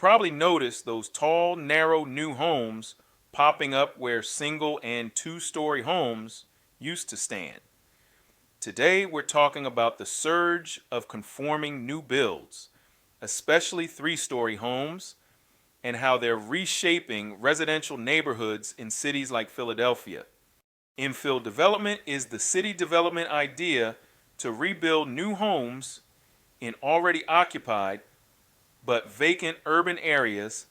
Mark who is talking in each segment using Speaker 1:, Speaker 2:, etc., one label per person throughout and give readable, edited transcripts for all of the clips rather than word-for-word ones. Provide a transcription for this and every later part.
Speaker 1: probably noticed those tall, narrow new homes popping up where single and two-story homes used to stand. Today, we're talking about the surge of conforming new builds, especially three-story homes, and how they're reshaping residential neighborhoods in cities like Philadelphia. Infill development is the city development idea to rebuild new homes in already occupied but vacant urban areas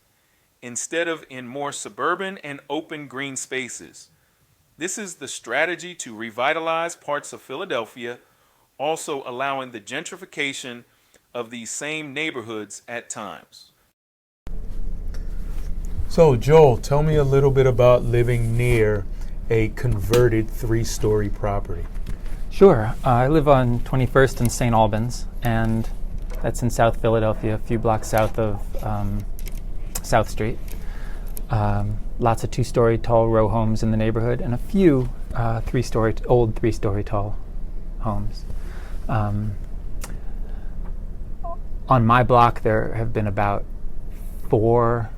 Speaker 1: instead of in more suburban and open green spaces. This is the strategy to revitalize parts of Philadelphia, also allowing the gentrification of these same neighborhoods at times.
Speaker 2: So, Joel, tell me a little bit about living near a converted three-story property.
Speaker 3: Sure. I live on 21st and St. Albans, and that's in South Philadelphia, a few blocks south of South Street. Lots of two-story tall row homes in the neighborhood, and a few old three-story tall homes. On my block, there have been about 4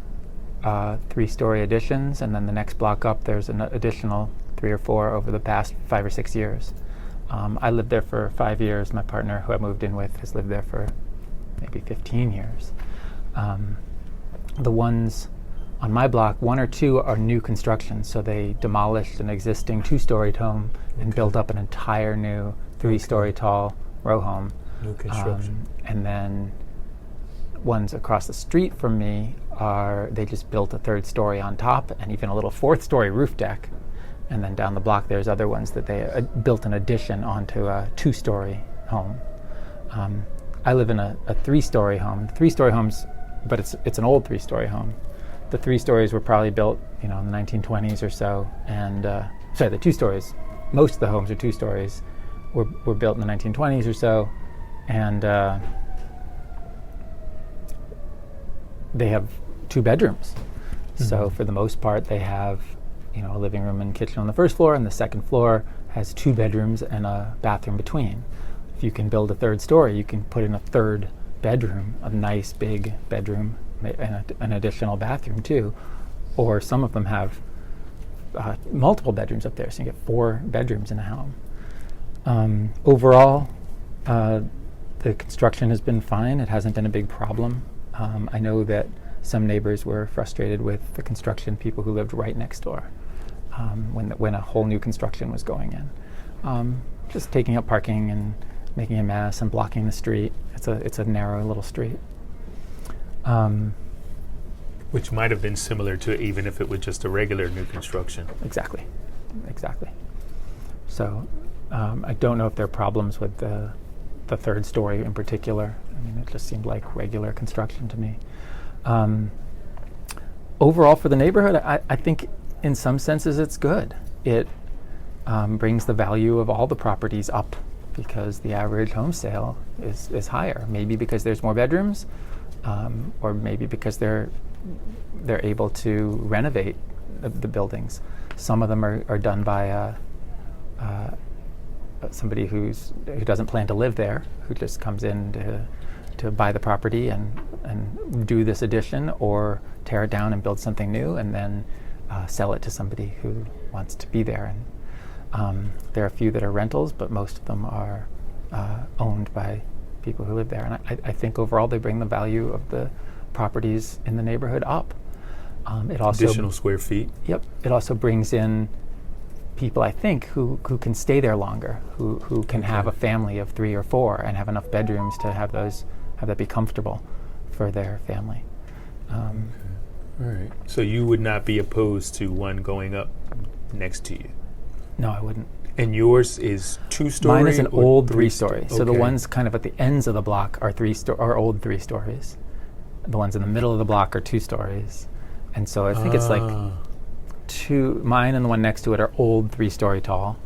Speaker 3: three-story additions, and then the next block up, there's an additional 3 or 4 over the past 5 or 6 years. I lived there for 5 years. My partner, who I moved in with, has lived there for maybe 15 years. The ones on my block, 1 or 2 are new construction, so they demolished an existing 2-story home and built up an entire new 3-story tall row home.
Speaker 2: New construction.
Speaker 3: And then ones across the street from me they just built a 3rd story on top and even a little 4th story roof deck. And then down the block there's other ones that they built an addition onto a 2-story home. I live in a 3-story home. 3-story homes, but it's an old 3-story home. The 3 stories were probably built, in the 1920s or so, and the 2 stories. Most of the homes are 2 stories. Were built in the 1920s or so, and they have 2 bedrooms. Mm-hmm. So for the most part, they have, a living room and kitchen on the 1st floor, and the 2nd floor has 2 bedrooms and a bathroom between. If you can build a 3rd story, you can put in a 3rd bedroom, a nice big bedroom, and an additional bathroom too. Or some of them have multiple bedrooms up there, so you get 4 bedrooms in a home. Overall, the construction has been fine. It hasn't been a big problem. I know that some neighbors were frustrated with the construction people who lived right next door when a whole new construction was going in. Just taking up parking and making a mess and blocking the street. It's a narrow little street.
Speaker 2: Which might have been similar to even if it was just a regular new construction.
Speaker 3: Exactly. So I don't know if there are problems with the 3rd story in particular. I mean, it just seemed like regular construction to me. Overall, for the neighborhood, I think in some senses it's good. It brings the value of all the properties up because the average home sale is higher. Maybe because there's more bedrooms, or maybe because they're able to renovate the buildings. Some of them are done by somebody who doesn't plan to live there, who just comes in to buy the property and do this addition or tear it down and build something new and then sell it to somebody who wants to be there. And there are a few that are rentals, but most of them are owned by people who live there. And I think overall they bring the value of the properties in the neighborhood up. It also
Speaker 2: additional square feet.
Speaker 3: Yep. It also brings in people, I think, who can stay there longer, who can have a family of 3 or 4 and have enough bedrooms to have that be comfortable for their family.
Speaker 2: All right. So you would not be opposed to one going up next to you?
Speaker 3: No, I wouldn't.
Speaker 2: And yours is 2-story?
Speaker 3: Mine is an old 3-story.
Speaker 2: Okay.
Speaker 3: So the ones kind of at the ends of the block are old 3 stories. The ones in the middle of the block are 2 stories. And so I think it's like mine and the one next to it are old 3-story tall.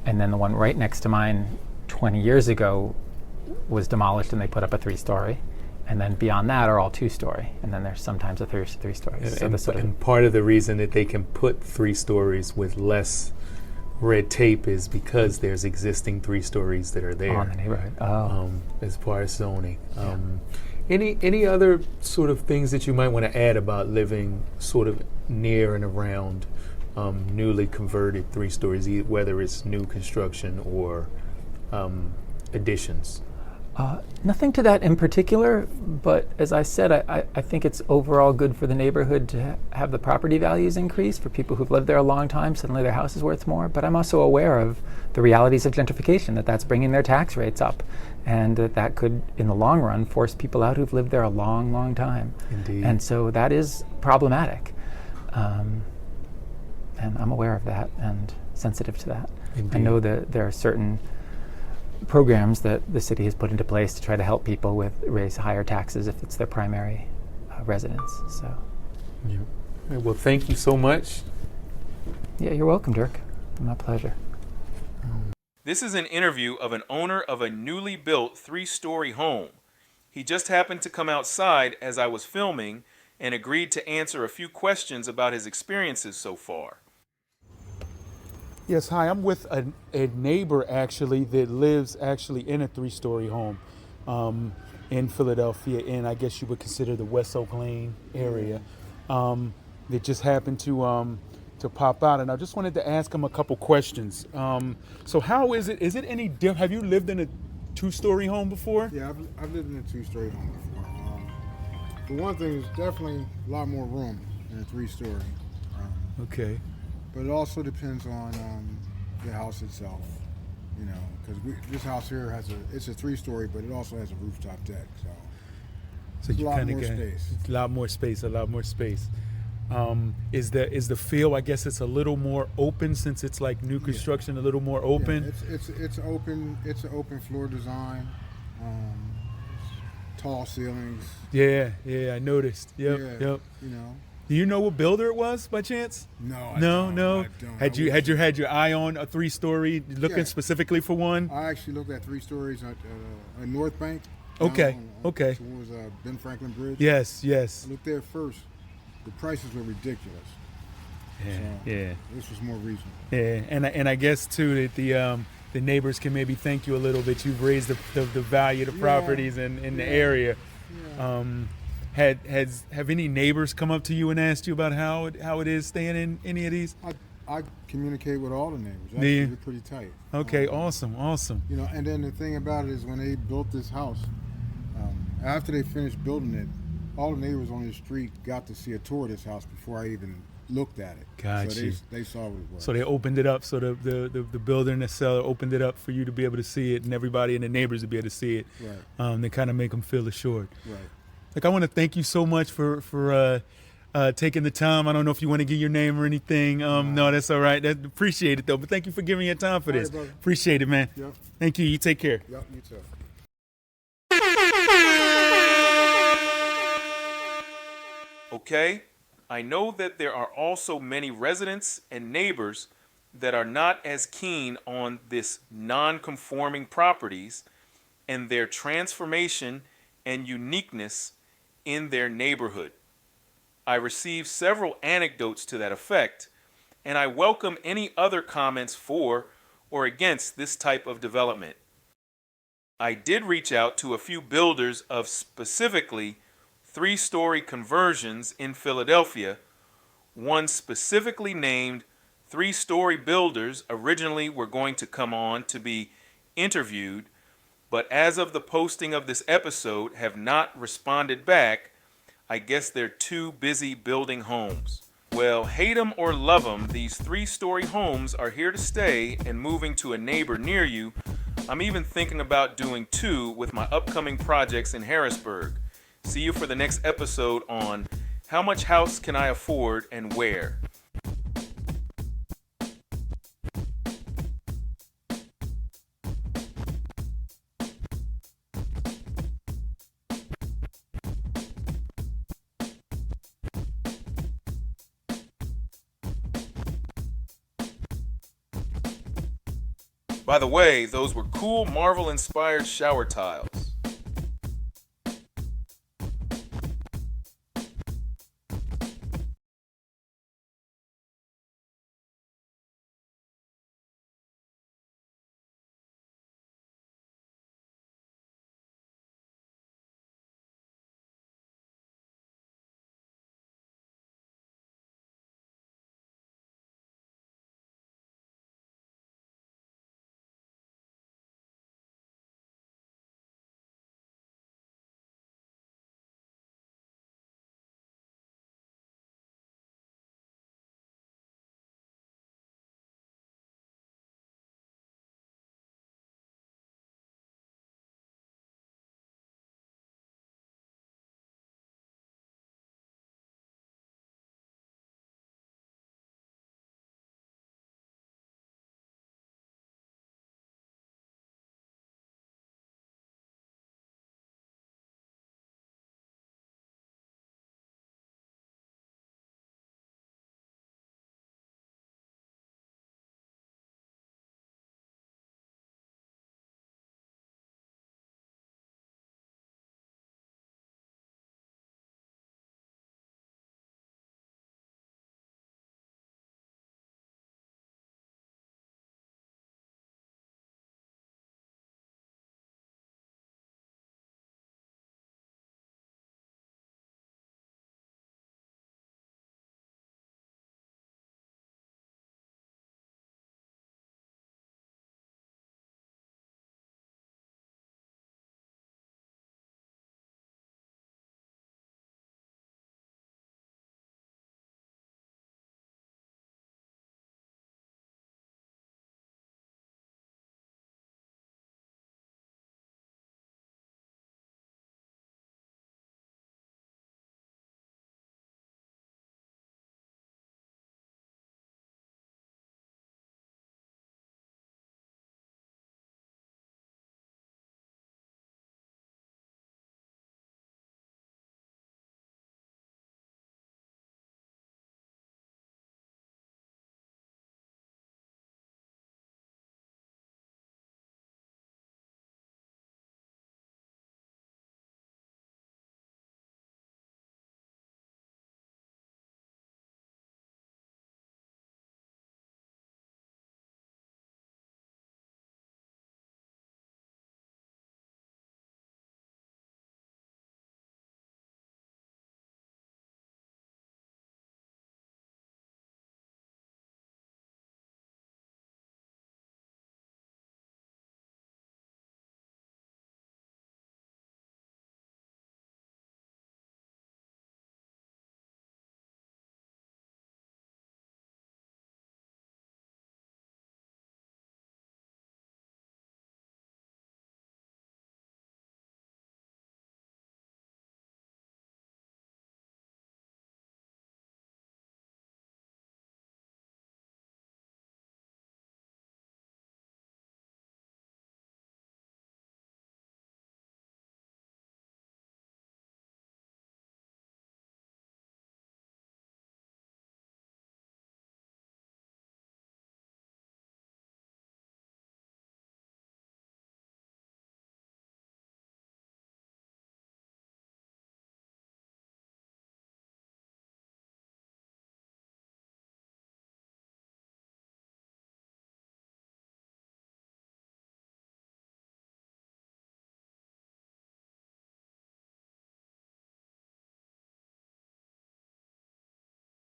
Speaker 3: And then the one right next to mine 20 years ago was demolished and they put up a 3-story. And then beyond that are all 2-story. And then there's sometimes a 3-story.
Speaker 2: And part of the reason that they can put 3 stories with less red tape is because there's existing 3 stories that are there
Speaker 3: in the neighborhood.
Speaker 2: as far as zoning. Any other sort of things that you might want to add about living sort of near and around newly converted 3 stories, whether it's new construction or additions?
Speaker 3: Nothing to that in particular, but as I said, I think it's overall good for the neighborhood to have the property values increase for people who've lived there a long time. Suddenly their house is worth more. But I'm also aware of the realities of gentrification, that's bringing their tax rates up, and that could, in the long run, force people out who've lived there a long, long time.
Speaker 2: Indeed.
Speaker 3: And so that is problematic. And I'm aware of that and sensitive to that.
Speaker 2: Indeed.
Speaker 3: I know that there are certain programs that the city has put into place to try to help people with raise higher taxes if it's their primary residence. So,
Speaker 2: Yeah. Well, thank you so much.
Speaker 3: yeah, you're welcome, Dirk. My pleasure.
Speaker 1: This is an interview of an owner of a newly built 3-story home. He just happened to come outside as I was filming and agreed to answer a few questions about his experiences so far.
Speaker 4: Yes, hi. I'm with a neighbor actually that lives actually in a 3-story home in Philadelphia, and I guess you would consider the West Oak Lane area. That just happened to pop out, and I just wanted to ask him a couple questions. So, how is it? Is it any different? Have you lived in a 2-story home before?
Speaker 5: Yeah, I've lived in a 2-story home before. For one thing, there's definitely a lot more room in a 3-story.
Speaker 4: Okay.
Speaker 5: But it also depends on the house itself, you know, because this house here it's a 3-story, but it also has a rooftop deck,
Speaker 4: So
Speaker 5: it's
Speaker 4: you
Speaker 5: a lot
Speaker 4: kind of
Speaker 5: more
Speaker 4: get
Speaker 5: space.
Speaker 4: a lot more space. Is the feel? I guess it's a little more open since it's like new construction, a little more open.
Speaker 5: Yeah, it's open. It's an open floor design, tall ceilings.
Speaker 4: Yeah, I noticed. Yep.
Speaker 5: You know.
Speaker 4: Do you know what builder it was by chance?
Speaker 5: No, I
Speaker 4: No.
Speaker 5: don't.
Speaker 4: Had your eye on a 3-story, looking
Speaker 5: Yeah.
Speaker 4: specifically for one?
Speaker 5: I actually looked at 3 stories at North Bank.
Speaker 4: Okay,
Speaker 5: down
Speaker 4: okay.
Speaker 5: Towards Ben Franklin Bridge.
Speaker 4: Yes.
Speaker 5: I looked there first. The prices were ridiculous.
Speaker 4: Yeah.
Speaker 5: This was more reasonable.
Speaker 4: Yeah, and I guess too that the neighbors can maybe thank you a little bit. You've raised the value of the properties in the area.
Speaker 5: Yeah.
Speaker 4: Have any neighbors come up to you and asked you about how it is staying in any of these?
Speaker 5: I communicate with all the neighbors.
Speaker 4: Do
Speaker 5: Actually,
Speaker 4: you?
Speaker 5: we're pretty tight.
Speaker 4: Okay, awesome.
Speaker 5: You know, and then the thing about it is when they built this house, after they finished building it, all the neighbors on the street got to see a tour of this house before I even looked at it.
Speaker 4: Got
Speaker 5: so
Speaker 4: you.
Speaker 5: They saw what it was.
Speaker 4: So they opened it up. So the builder and the seller opened it up for you to be able to see it, and everybody and the neighbors to be able to see it.
Speaker 5: Right.
Speaker 4: To kind of make them feel assured.
Speaker 5: Right.
Speaker 4: Like, I want to thank you so much for taking the time. I don't know if you want to give your name or anything. No, that's all right. Appreciate it though. But thank you for giving your time for
Speaker 5: All right,
Speaker 4: this.
Speaker 5: brother.
Speaker 4: Appreciate it, man.
Speaker 5: Yep.
Speaker 4: Thank you. You take care.
Speaker 5: Yep. You too.
Speaker 1: Okay, I know that there are also many residents and neighbors that are not as keen on this non-conforming properties and their transformation and uniqueness in their neighborhood. I received several anecdotes to that effect, and I welcome any other comments for or against this type of development. I did reach out to a few builders of specifically 3-story conversions in Philadelphia. One specifically named 3-story builders originally were going to come on to be interviewed, but as of the posting of this episode have not responded back. I guess they're too busy building homes. Well, hate 'em or love 'em, these 3-story homes are here to stay and moving to a neighbor near you. I'm even thinking about doing 2 with my upcoming projects in Harrisburg. See you for the next episode on how much house can I afford and where. By the way, those were cool Marvel-inspired shower tiles.